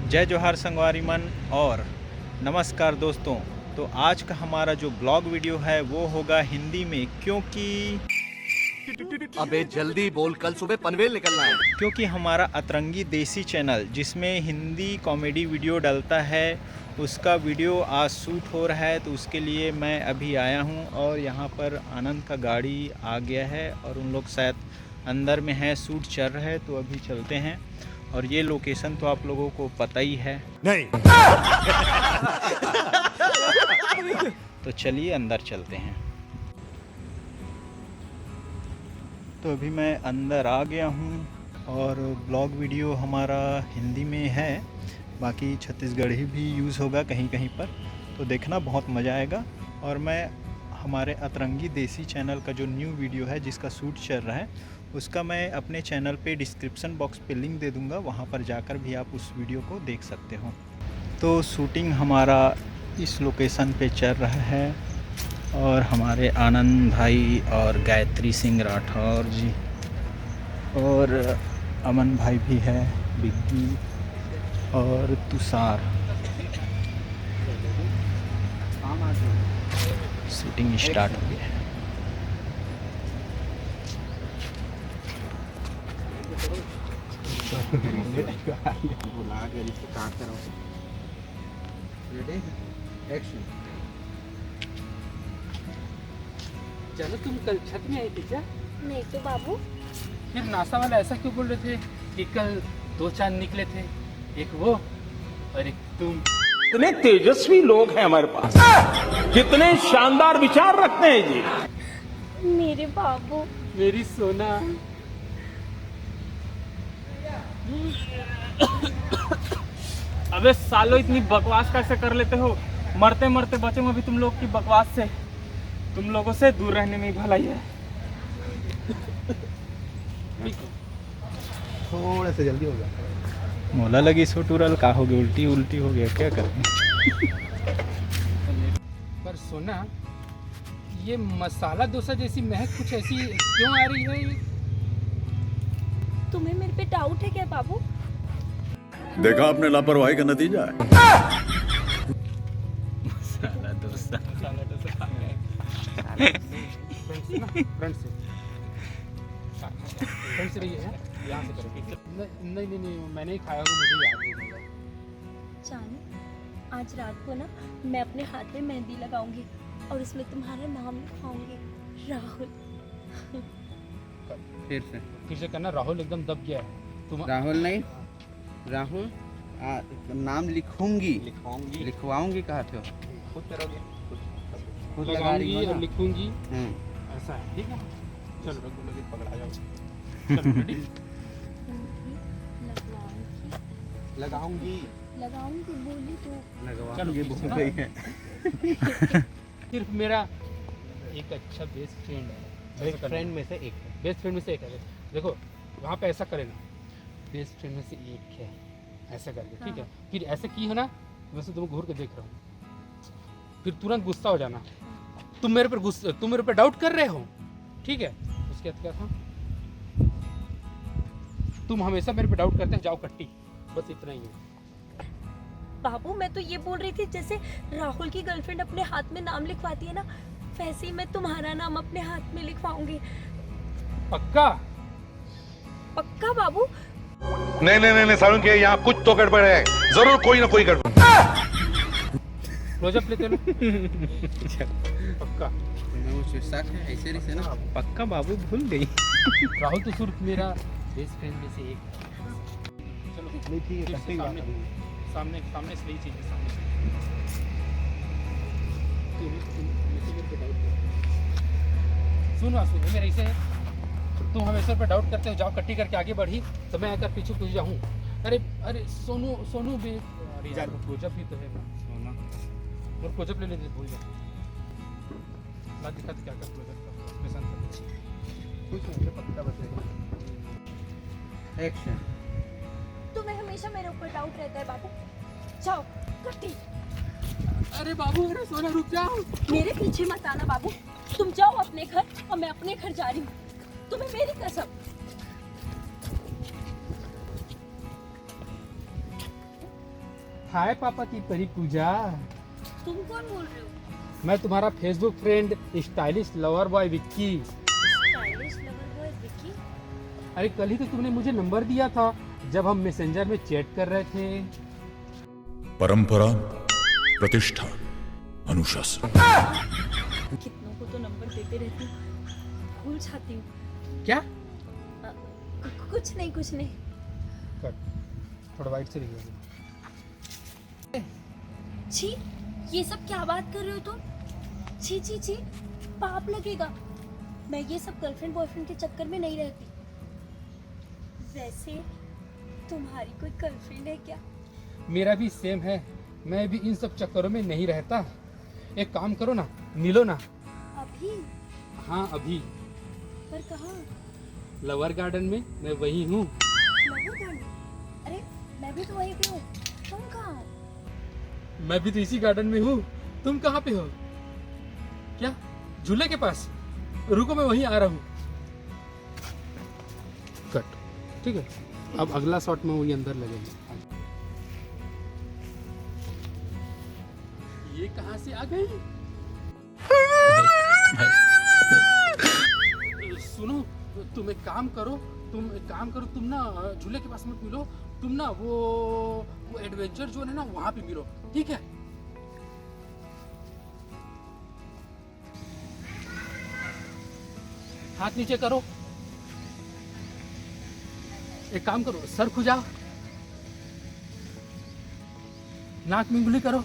जय जोहार संगवारी मन और नमस्कार दोस्तों। तो आज का हमारा जो ब्लॉग वीडियो है वो होगा हिंदी में, अबे जल्दी बोल, कल सुबह पनवेल निकलना है। क्योंकि हमारा अतरंगी देसी चैनल जिसमें हिंदी कॉमेडी वीडियो डलता है उसका वीडियो आज शूट हो रहा है। तो उसके लिए मैं अभी आया हूँ और यहाँ पर आनंद का गाड़ी आ गया है और उन लोग शायद अंदर में है, शूट चल रहा है। तो अभी चलते हैं और ये लोकेशन तो आप लोगों को पता ही है। नहीं तो चलिए अंदर चलते हैं। तो अभी मैं अंदर आ गया हूँ और ब्लॉग वीडियो हमारा हिंदी में है, बाकी छत्तीसगढ़ी भी यूज़ होगा कहीं कहीं पर। तो देखना बहुत मज़ा आएगा। और मैं हमारे अतरंगी देसी चैनल का जो न्यू वीडियो है जिसका शूट चल रहा है उसका मैं अपने चैनल पे डिस्क्रिप्शन बॉक्स पे लिंक दे दूँगा, वहाँ पर जाकर भी आप उस वीडियो को देख सकते हो। तो शूटिंग हमारा इस लोकेशन पे चल रहा है और हमारे आनंद भाई और गायत्री सिंह राठौर जी और अमन भाई भी है, बिग्गी और तुषार। शूटिंग स्टार्ट हो गया है। चलो, तुम कल छत में आई थी क्या? नहीं तो बाबू। फिर नासा वाला ऐसा क्यों बोल रहे थे कि कल 2 चांद निकले थे, एक वो और एक तुम? कितने तेजस्वी लोग हैं हमारे पास, कितने शानदार विचार रखते हैं जी। मेरे बाबू। मेरी सोना। अबे सालों, इतनी बकवास कैसे कर लेते हो? मरते मरते बचूंगा भी तुम लोग की बकवास से। तुम लोगों से दूर रहने में ही भलाई है। थोड़ा सा जल्दी हो गया। मोला लगी सो टूरल का हो गया, उल्टी उल्टी हो गया, क्या करें। पर सोना, ये मसाला डोसा जैसी महक कुछ ऐसी क्यों आ रही है? तुम्हें मेरे पे डाउट है क्या बाबू? देखा आपने लापरवाही का नतीजा है। मसाला डोसा। फ्रेंड्स रही है, यहाँ से करो। नहीं, मैंने ही खाया हूँ, मुझे याद नहीं है। जाने, आज रात को ना मैं अपने हाथ में मेहंदी लगाऊंगी और उसमें तुम्हारा नाम लिखवाऊंगी, राहुल। फिर से करना। राहुल एकदम दब गया है। तुम राहुल नहीं, राहुल नाम लिखूंगी, लिखवाऊंगी कहा थे? खुद करोगे? खुद लगा रही हो और ना? लिखूंगी, ऐसा है, ठीक है। चलो रघु, लगे पकड़ा जाओ। चलो रेडी? लगाऊंगी लगाऊंगी बोली तो। चलो बोल रही है। सिर्फ मेरा एक अच्छा बेस्ट फ्रेंड है। बेस्ट फ्रेंड में से एक है। बेस्ट फ्रेंड में से एक है। देखो, वहाँ पे ऐसा करे ना, बेस्ट फ्रेंड में से एक है, ऐसा करके, ठीक है? फिर ऐसे की है ना, वैसे तुम घूर के देख रहा हूँ, फिर तुरंत गुस्सा हो जाना। तुम मेरे पर डाउट कर रहे हो, ठीक है? उसके बाद क्या था, तुम हमेशा मेरे पे डाउट करते हो, जाओ कट्टी, बस इतना ही है। बाबू, मैं तो ये बोल रही थी जैसे राहुल की गर्लफ्रेंड अपने हाथ में नाम लिखवाती है ना, वैसे ही मैं तुम्हारा नाम अपने हाथ में लिखवाऊंगी। पक्का? पक्का बाबू? नहीं सारुण के यहाँ कुछ तो गड़बड़ है, जरूर कोई ना कोई गड़बड़। क्लोजअप लेते हो? पक्का? शक है ऐसे ही से ना? पक्का बाबू, भूल गई। राहुल तो सिर्फ मेरा बेस्ट फ्रेंड में से एक है। चलो नहीं ठीक है, सामने सही चीज है, सामने। सुनो मेरा ऐसे है, तुम हमेशा पर डाउट करते हो, जाओ कट्टी करके आगे बढ़ी तो मैं आकर पीछे जाऊँ। अरे सोनू भी, अरे यार क्लोजअप भी तो है ना, सोना और क्लोजअप ले लेते, भूल जाते। ना दिखा तो क्या कर क्लोजअप का, मैं समझ कुछ नहीं, पक्का बताएगा। एक्शन। तुम्हें हमेशा मेरे ऊपर डाउट रहता है बाबू। जाओ कट्टी। अरे बाबू, अरे सोना रुक जाओ। मेरे पीछे मत आना बाबू, तुम जाओ अपने घर और मैं अपने घर जा रही हूँ, तुम्हें मेरी कसम। हाय पापा की परी पूजा। तुम कौन बोल रहे हो? मैं तुम्हारा Facebook friend stylish lover boy Vicky. Stylish lover boy Vicky? अरे कल ही तो तुमने मुझे नंबर दिया था जब हम मैसेंजर में चैट कर रहे थे। परंपरा, प्रतिष्ठा, अनुशासन। कितनों को तो नंबर देते रहती हूँ, भूल जाती हूँ। क्या? कुछ नहीं। कट, थोड़ा वाइट से दिखा। छी, ये सब क्या बात कर रहे हो तुम? छी, पाप लगेगा। मैं ये सब गर्लफ्रेंड बॉयफ्रेंड के चक्कर में नहीं रहती। वैसे तुम्हारी कोई गर्लफ्रेंड है क्या? मेरा भी सेम है, मैं भी इन सब चक्करों में नहीं रहता। एक काम करो ना, मिलो ना। अभी? हाँ अभी। पर कहाँ? लवर गार्डन में, मैं वही हूँ। Lover garden? अरे मैं भी तो वहीं पे हूँ। तुम कहाँ हो? मैं भी तो इसी गार्डन में हूँ। तुम कहाँ पे हो? क्या? झूले के पास? रुको मैं वहीं आ रहा हूँ। कट, ठीक है। अब अगला शॉट में वही अंदर लगेगा। ये कहाँ से आ गई? सुनो, तुम एक काम करो, तुम ना झूले के पास मत मिलो, तुम ना वो एडवेंचर जोन है ना वहां पे मिलो, ठीक है? हाथ नीचे करो। एक काम करो, सर खुजाओ, नाक में उंगली करो।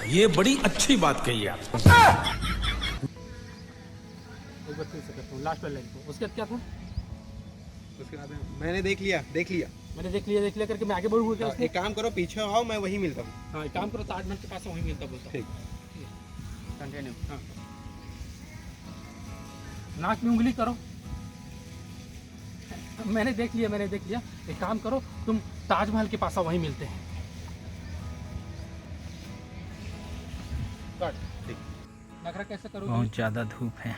ये बड़ी अच्छी बात कही आप। एक बार फिर से करता हूँ, लास्ट वाला लाइन को। उसके बाद क्या था? उसके बाद मैंने देख लिया मैंने देख लिया करके मैं आगे बढ़ूंगा क्या उसमें? एक काम करो, पीछे आओ, मैं वहीं मिलता हूँ। हाँ, एक काम करो, ताजमहल के पास वहीं मिलता बोलता। ठीक। कंटिन्यू। हाँ, नाक में उंगली करो। मैंने देख लिया। एक काम करो, तुम ताजमहल के पास आओ, वहीं मिलते हैं। ठीक। नखरा कैसे करोगी? बहुत ज़्यादा धूप है।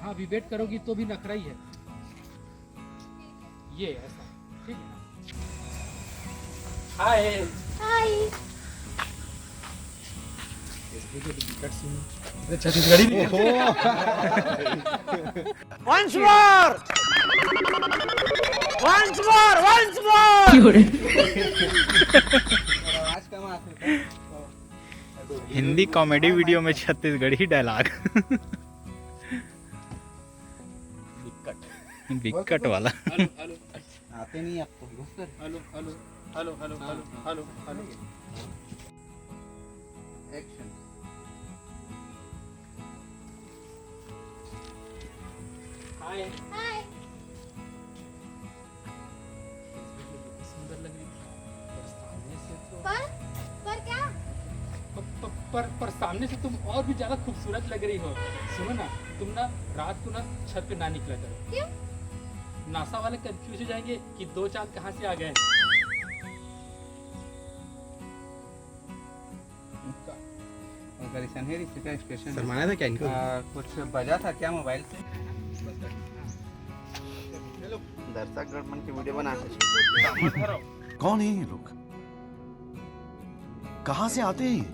हाँ, अभी वेट करोगी तो भी नखरा ही है। ये ऐसा, ठीक है ना? हाय। छत्तीसगढ़ी नहीं आवाज कम आती है। हिंदी कॉमेडी वीडियो में छत्तीसगढ़ी डायलॉग। विकट वाला। हेलो आते नहीं आपको घुस कर। हेलो। एक्शन। हाय। सुंदर लग रही है। सामने से तो पर क्या? पर सामने से तुम और भी ज्यादा खूबसूरत लग रही हो। सुनो ना, तुम ना रात को ना छत पे ना निकला करो। क्यों? नासा वाले कंफ्यूज हो जाएंगे कि दो चांद कहाँ से आ गए। अगर सनहेरी से का एक्सप्रेशन शर्माया था क्या इनको? कुछ बजा था क्या मोबाइल से? दर्शक गणमन की वीडियो बना के कौन है ये लोग? कहाँ से आते हैं ये?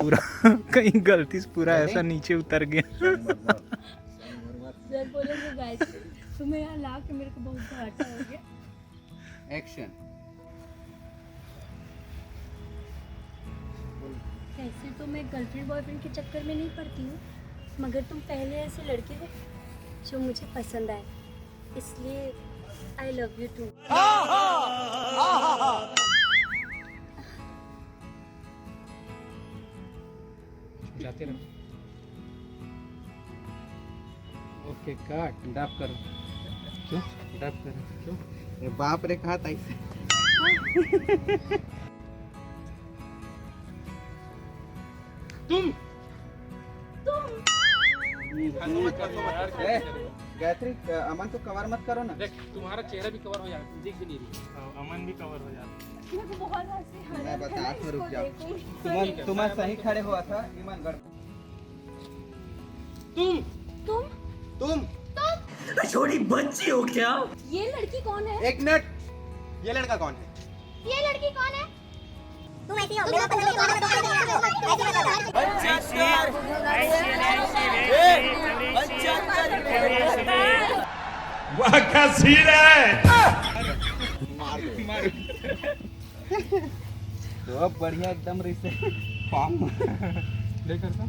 पूरा कहीं गलती से पूरा ऐसा नीचे उतर गया। सर बोलेंगे गाइस, तुम्हें यहाँ ला के मेरे को बहुत घाटा हो गया। एक्शन। ऐसे तो मैं गर्लफ्रेंड बॉयफ्रेंड के चक्कर में नहीं पड़ती हूँ, मगर तुम पहले ऐसे लड़के हो जो मुझे पसंद आए, इसलिए आई लव यू टू। जाते रहो। Okay, cut. डब करो। क्यों? डब करो। क्यों? ये बाप रे कहा था इसे। तुम गायत्री, अमन को कवर मत करो ना। देख, तुम्हारा चेहरा भी कवर हो जाएगा, दिख भी नहीं रही। अमन भी कवर हो जाता। मुझे बहुत हंसी आ रहा मैं है, बता मैं तो रुक इसको जाओ। देखूं। तुम सही खड़े हुआ था ईमान गढ़। तुम तुम तुम थोड़ी बच्ची हो क्या? ये लड़की कौन है? एक मिनट, ये लड़का कौन है? ये लड़की कौन है? तुम ऐसी हो वाह क्या सीन है। तो अब बढ़िया एकदम रिश्ते फॉर्म लेकर था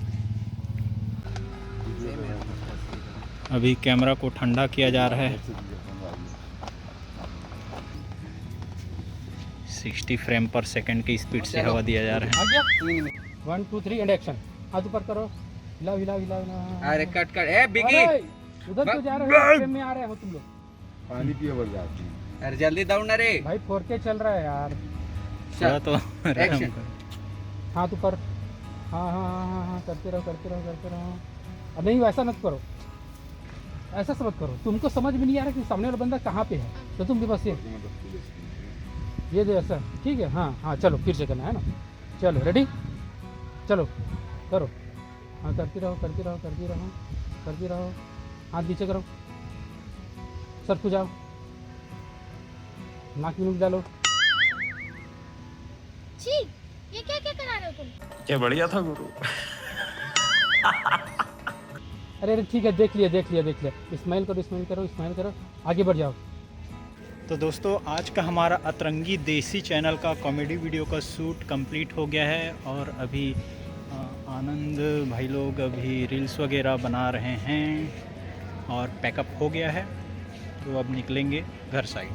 अभी कैमरा को ठंडा किया जा रहा है। 60 फ्रेम पर सेकंड की स्पीड से हवा दिया जा रहा है। आ गया 1 2 3 एंड एक्शन। हाथ ऊपर करो, हिलाओ हिलाओ हिलाओ हिलाओ। अरे कट कट ए बिगी, अरे, उधर क्यों जा रहे हो? फ्रेम में आ रहे हो तुम लोग। पानी पिए बढ़ जाती है। अरे जल्दी दौड़ ना रे भाई 4K चल रहा है यार। थोड़ा तो एक्शन। हाथ ऊपर, हाँ हाँ हाँ हाँ हाँ, करते रहो करते रहो करते रहो। अब नहीं वैसा मत करो, ऐसा मत करो। तुमको समझ में नहीं आ रहा कि सामने वाला बंदा कहाँ पे है, तो तुम भी बस ये दे ऐसा, ठीक है। हाँ हाँ चलो फिर से करना है ना। चलो रेडी, चलो करो। हाँ करती रहो करती रहो करती रहो करती रहो। हाथ नीचे करो, सर को जाओ, नाक में डालो। छी, ये क्या क्या करा रहे हो तुम? क्या बढ़िया था गुरु। अरे अरे ठीक है, देख लिया देख लिया देख लिया। स्माइल करो स्माइल करो स्माइल करो, आगे बढ़ जाओ। तो दोस्तों आज का हमारा अतरंगी देसी चैनल का कॉमेडी वीडियो का शूट कंप्लीट हो गया है और अभी आनंद भाई लोग अभी रील्स वगैरह बना रहे हैं और पैकअप हो गया है, तो अब निकलेंगे घर साइड।